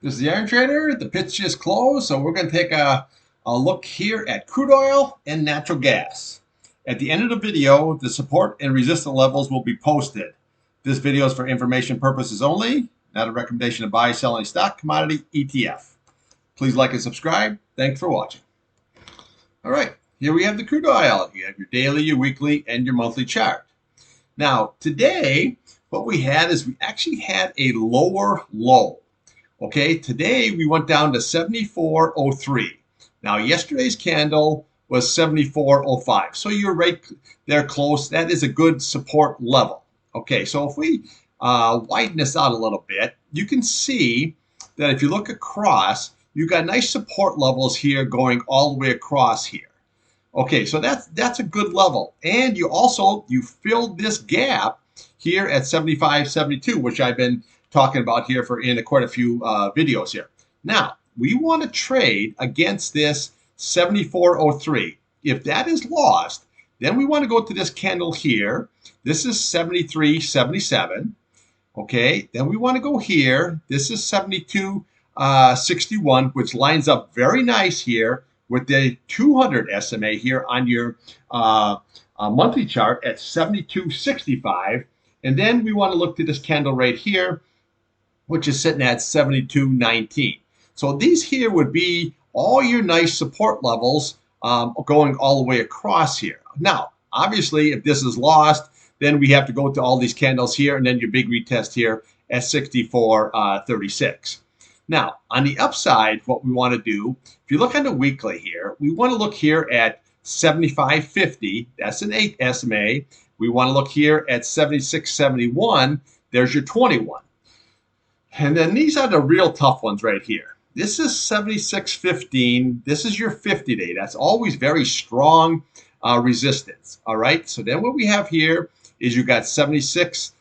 This is the Iron Trader. The pitch just closed, so we're going to take a look here at crude oil and natural gas. At the end of the video, the support and resistance levels will be posted. This video is for information purposes only, not a recommendation to buy, sell any stock, commodity, ETF. Please like and subscribe. Thanks for watching. All right, here we have the crude oil. You have your daily, your weekly, and your monthly chart. Now, today, what we had is we actually had a lower low. Okay, today we went down to 74.03. Now, yesterday's candle was 74.05. So you're right there close. That is a good support level. Okay, so if we widen this out a little bit, you can see that if you look across, you've got nice support levels here going all the way across here. Okay, so that's a good level. And you filled this gap here at 75.72, which I've been talking about here in quite a few videos here. Now, we want to trade against this 74.03. If that is lost, then we want to go to this candle here. This is 73.77. Okay, then we want to go here. This is 72.61, which lines up very nice here with the 200 SMA here on your monthly chart at 72.65. And then we want to look to this candle right here, which is sitting at 72.19. So these here would be all your nice support levels going all the way across here. Now, obviously, if this is lost, then we have to go to all these candles here and then your big retest here at 64.36. Now, on the upside, what we want to do, if you look on the weekly here, we want to look here at 75.50. That's an 8 SMA. We want to look here at 76.71. There's your 21. And then these are the real tough ones right here. This is 76.15. This is your 50-day. That's always very strong resistance. All right. So then what we have here is you got 76.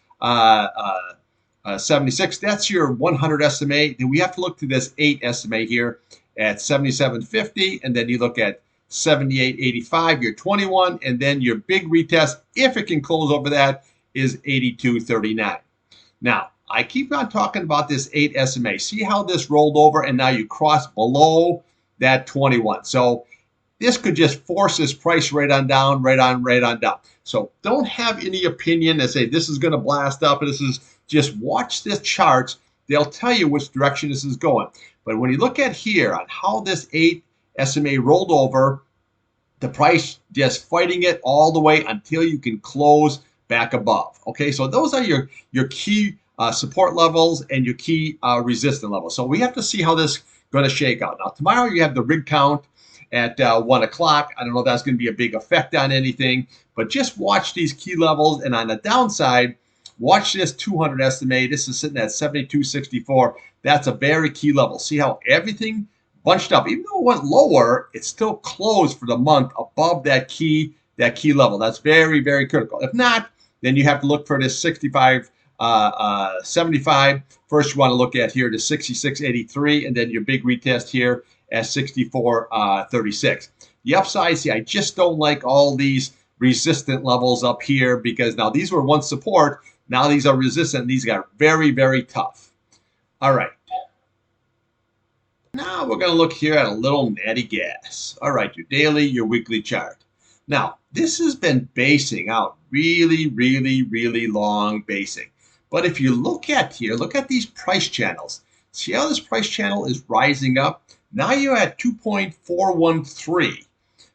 76. That's your 100 SMA. Then we have to look to this 8 SMA here at 77.50, and then you look at 78.85. Your 21, and then your big retest, if it can close over that, is 82.39. Now, I keep on talking about this 8 SMA. See how this rolled over and now you cross below that 21. So this could just force this price right on down, right on down. So don't have any opinion and say this is going to blast up. This is just watch the charts. They'll tell you which direction this is going. But when you look at here on how this 8 SMA rolled over, the price just fighting it all the way until you can close back above. Okay, so those are your key support levels and your key resistance levels. So we have to see how this is going to shake out. Now, tomorrow you have the rig count at 1 o'clock. I don't know if that's going to be a big effect on anything, but just watch these key levels. And on the downside, watch this 200 SMA. This is sitting at 72.64. That's a very key level. See how everything bunched up. Even though it went lower, it's still closed for the month above that key level. That's very, very critical. If not, then you have to look for this 75. 75. First, you want to look at here to 66.83, and then your big retest here at 64.36. The upside, see, I just don't like all these resistant levels up here because now these were once support. Now these are resistant. These got very, very tough. All right. Now we're going to look here at a little natty gas. All right, your daily, your weekly chart. Now, this has been basing out really, really, really long basing. But if you look at here, look at these price channels. See how this price channel is rising up? Now you're at 2.413.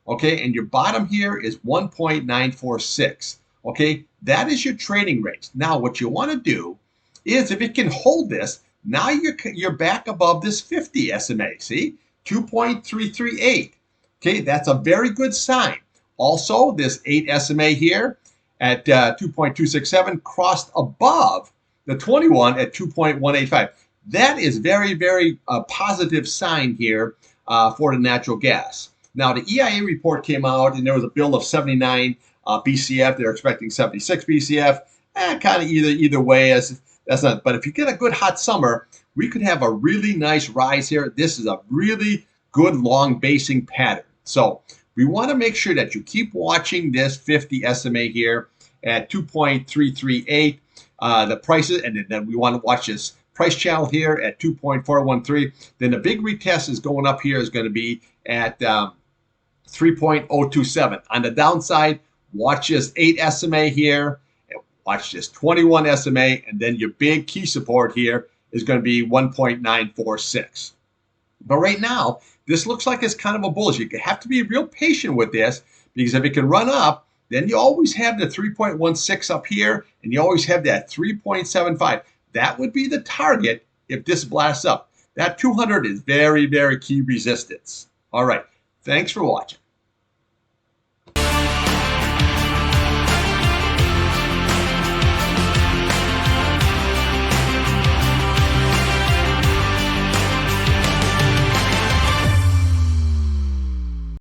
Okay, and your bottom here is 1.946. Okay, that is your trading range. Now, what you want to do is if it can hold this, now you're back above this 50 SMA. See, 2.338. Okay, that's a very good sign. Also, this 8 SMA here at 2.267 crossed above the 21 at 2.185. That is very, very positive sign here for the natural gas. Now, the EIA report came out, and there was a build of 79 BCF. They're expecting 76 BCF. Kind of either way. That's not. But if you get a good hot summer, we could have a really nice rise here. This is a really good long basing pattern. So we want to make sure that you keep watching this 50 SMA here at 2.338. The prices, and then we want to watch this price channel here at 2.413. Then the big retest is going up here is going to be at 3.027. On the downside, watch this 8 SMA here, watch this 21 SMA, and then your big key support here is going to be 1.946. But right now, this looks like it's kind of a bullish. You have to be real patient with this, because if it can run up, then you always have the 3.16 up here, and you always have that 3.75. That would be the target if this blasts up. That 200 is very, very key resistance. All right. Thanks for watching.